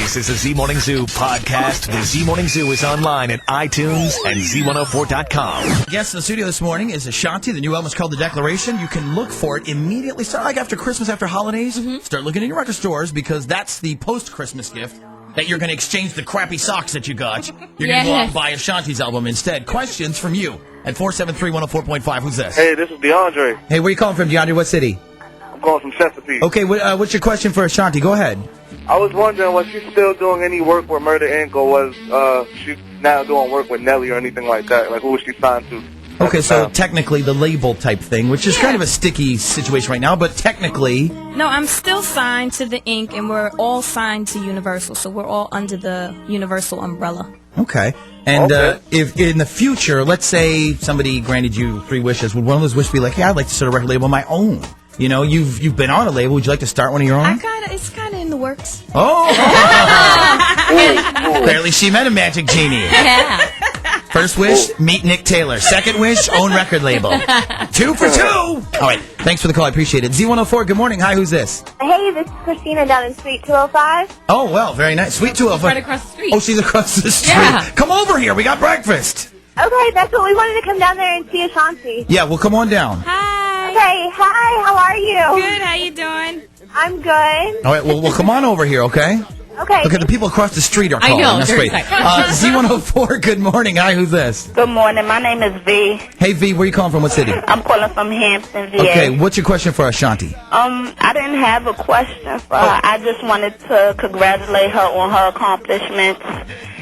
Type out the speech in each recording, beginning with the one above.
This is the Z Morning Zoo podcast. The Z Morning Zoo is online at iTunes and Z104.com. Guest in the studio this morning is Ashanti. The new album is called The Declaration. You can look for it immediately. Start like after Christmas, after holidays. Start looking in your record stores because that's the post-Christmas gift that you're going to exchange the crappy socks that you got. You're going to go out and buy Ashanti's album instead. Questions from you at 473-104.5. Who's this? Hey, this is DeAndre. Hey, where you calling from, DeAndre? What city? I'm calling from Chesapeake. Okay, what's your question for Ashanti? Go ahead. I was wondering, was she still doing any work with Murder Inc., or was she now doing work with Nelly or anything like that? Like, who was she signed to? Okay, so technically the label type thing, which is kind of a sticky situation right now, but technically... No, I'm still signed to the Inc., and we're all signed to Universal, so we're all under the Universal umbrella. Okay. And if in the future, let's say somebody granted you 3 wishes, would one of those wishes be like, hey, I'd like to start a record label of my own? You know, you've been on a label. Would you like to start one of your own? It's kind of in the works. Oh! Apparently she met a magic genie. Yeah. First wish, meet Nick Taylor. Second wish, own record label. 2 for 2! All right, thanks for the call. I appreciate it. Z104, good morning. Hi, who's this? Hey, this is Christina down in Suite 205. Oh, well, very nice. Sweet 205. Right across the street. Oh, she's across the street. Yeah. Come over here. We got breakfast. Okay, that's what we wanted to come down there and see Ashanti. Yeah, well, come on down. Hi. Okay, hi, how are you? Good, how you doing? I'm good. All right, well, come on over here, okay? Okay. Okay, the people across the street are calling. I know, That's great. Z104, good morning. Hi, who's this? Good morning. My name is V. Hey, V, where you calling from? What city? I'm calling from Hampton, VA. Okay, what's your question for Ashanti? I didn't have a question for her. I just wanted to congratulate her on her accomplishments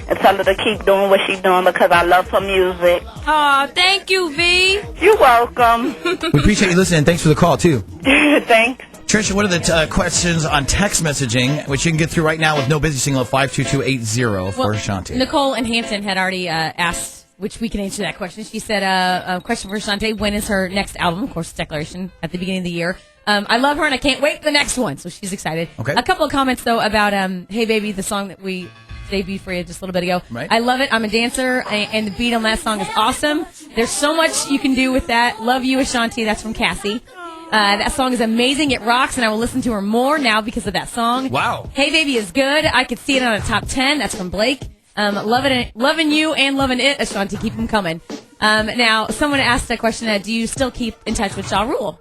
and tell her to keep doing what she's doing because I love her music. Oh, thank you, V. You're welcome. We appreciate you listening. Thanks for the call, too. Thanks. Tricia, what are the questions on text messaging, which you can get through right now with no busy signal of 52280 for Ashanti? Nicole in Hampton had already asked which we can answer that question. She said, a question for Ashanti, when is her next album? Of course, Declaration, at the beginning of the year. I love her, and I can't wait for the next one, so she's excited. Okay. A couple of comments, though, about Hey Baby, the song that we debuted for you just a little bit ago. Right. I love it. I'm a dancer, and the beat on that song is awesome. There's so much you can do with that. Love you, Ashanti. That's from Cassie. That song is amazing. It rocks, and I will listen to her more now because of that song. Wow. Hey Baby is good. I could see it on a top 10. That's from Blake. Loving you and loving it, Ashanti. Keep them coming. Now, someone asked a question, do you still keep in touch with Ja Rule?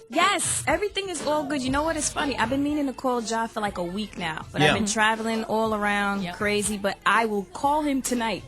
Yes, everything is all good. You know what? It's funny. I've been meaning to call Ja for like a week now, but Yeah. I've been traveling all around crazy, but I will call him tonight.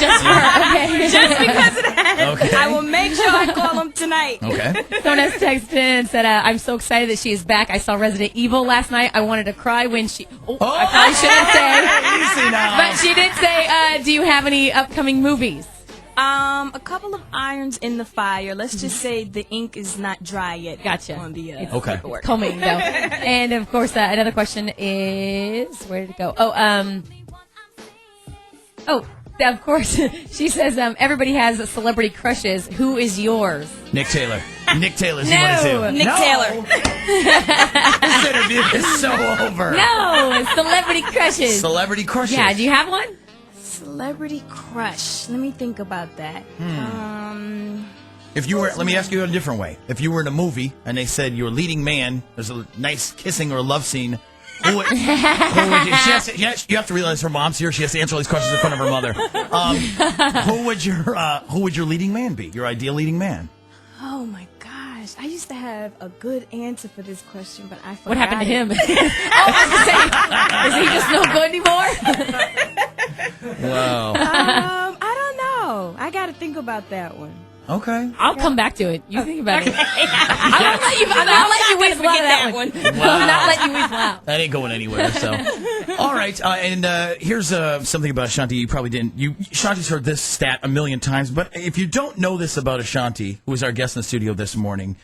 Just for her, okay. Just because of that. Okay. I will make sure I call him tonight. Okay. Someone else texted in and said, I'm so excited that she is back. I saw Resident Evil last night. I wanted to cry when she... I probably shouldn't say. Easy now. But she did say, do you have any upcoming movies? A couple of irons in the fire. Let's just say the ink is not dry yet. Gotcha. On the Okay. paperwork. Coming, though. And, of course, another question is... Where did it go? Of course. She says, everybody has celebrity crushes. Who is yours? Nick Taylor. Nick Taylor. No. Nick Taylor. This interview is so over. No, celebrity crushes. Celebrity crushes. Yeah, do you have one? Celebrity crush. Let me think about that. If you were, let me ask you in a different way. If you were in a movie and they said your leading man, there's a nice kissing or a love scene, who would you have to realize her mom's here. She has to answer all these questions in front of her mother. Who would your leading man be? Your ideal leading man? Oh my gosh. I used to have a good answer for this question, but I forgot. What happened to him? it. Is he just no good anymore? Wow. I don't know. I got to think about that one. Okay. I'll come back to it. You think about it. I'll let you whiz out that one. Wow. I'll not let you whiz out. That ain't going anywhere. So, all right. And here's something about Ashanti you probably didn't. Ashanti's heard this stat a million times, but if you don't know this about Ashanti, who is our guest in the studio this morning,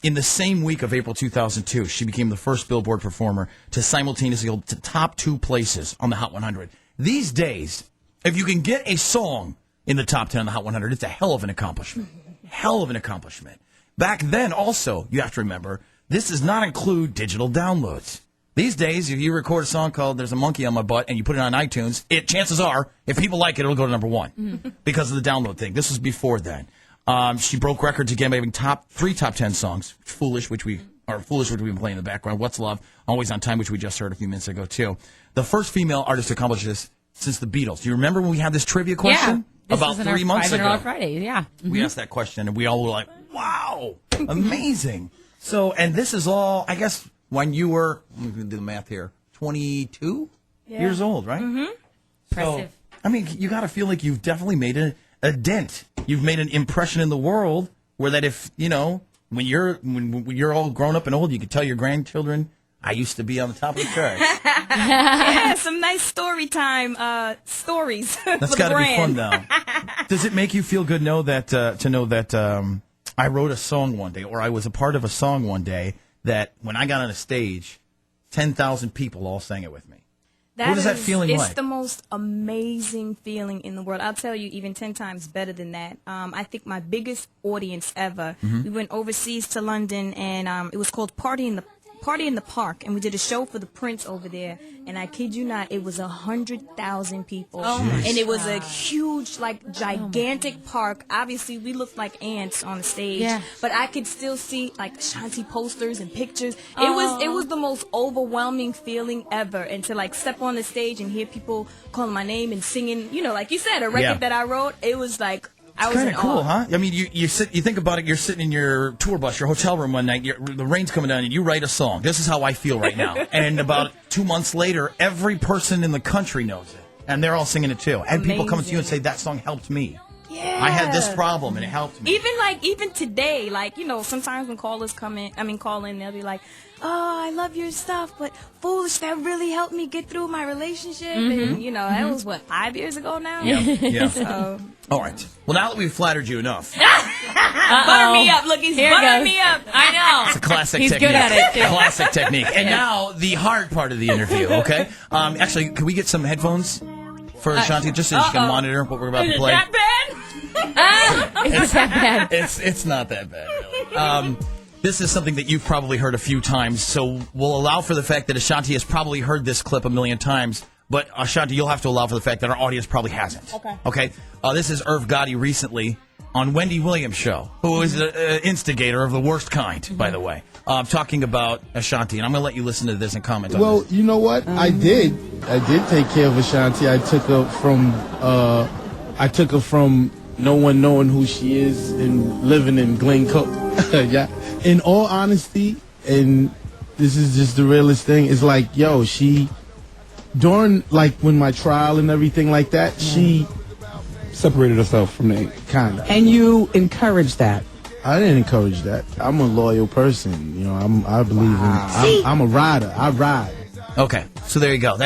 in the same week of April 2002, she became the first Billboard performer to simultaneously hold the top 2 places on the Hot 100. These days, if you can get a song in the top 10 on the Hot 100, it's a hell of an accomplishment. Hell of an accomplishment. Back then, also, you have to remember, this does not include digital downloads. These days, if you record a song called There's a Monkey on My Butt and you put it on iTunes, chances are, if people like it, it'll go to number 1 because of the download thing. This was before then. She broke records again by having 3 top 10 songs. Foolish, which we or Foolish, which we've been playing in the background. What's Love? Always on Time, which we just heard a few minutes ago, too. The first female artist to accomplish this since the Beatles. Do you remember when we had this trivia question? Yeah. About 3 months ago. $500 Friday, yeah. We asked that question, and we all were like, wow, amazing. So, and this is all, I guess, when you were, I'm going to do the math here, 22 years old, right? Mm-hmm. Impressive. So, I mean, you got to feel like you've definitely made a dent. You've made an impression in the world where that if, you know, when you're all grown up and old, you can tell your grandchildren, I used to be on the top of the chart. Yeah, some nice story time stories. That's got to be fun, though. Does it make you feel good to know that I wrote a song one day, or I was a part of a song one day, that when I got on a stage, 10,000 people all sang it with me? What is that feeling like? It's the most amazing feeling in the world. I'll tell you, even 10 times better than that. I think my biggest audience ever, we went overseas to London, and it was called Party in the Park, and we did a show for the Prince over there, and I kid you not, it was 100,000 people, and it was a huge, like, gigantic park. Obviously, we looked like ants on the stage, but I could still see like Ashanti posters and pictures. It was the most overwhelming feeling ever, and to like step on the stage and hear people calling my name and singing, you know, like you said, a record that I wrote. It was like. It's kind of cool, huh? I mean, you think about it. You're sitting in your tour bus, your hotel room one night. The rain's coming down, and you write a song. This is how I feel right now. And about 2 months later, every person in the country knows it, and they're all singing it too. And people come to you and say, "That song helped me. Yeah. I had this problem, and it helped me." Even today, like, you know, sometimes when callers call in, they'll be like, "Oh, I love your stuff, but Foolish, that really helped me get through my relationship." And, you know, that was, 5 years ago now? Yeah. So. All right. Well, now that we've flattered you enough. Butter me up. Look, he's buttering me up. I know. It's a classic He's technique. good at it, too. Classic technique. And now, the hard part of the interview, okay? Actually, can we get some headphones for Ashanti, just so she can monitor what we're about to play? Is it that bad? It's that bad. It's not that bad, really. This is something that you've probably heard a few times, so we'll allow for the fact that Ashanti has probably heard this clip a million times, but Ashanti, you'll have to allow for the fact that our audience probably hasn't. Okay? This is Irv Gotti recently on Wendy Williams' show, who is an instigator of the worst kind, by the way, talking about Ashanti, and I'm going to let you listen to this and comment on this. Well, you know what? I did take care of Ashanti. I took her from no one knowing who she is and living in Glencoe. Yeah. In all honesty, and this is just the realest thing, is like, yo, during, like, when my trial and everything like that, she separated herself from the kind of. And you encouraged that? I didn't encourage that. I'm a loyal person. You know, I believe in, I'm a rider. I ride. Okay, so there you go.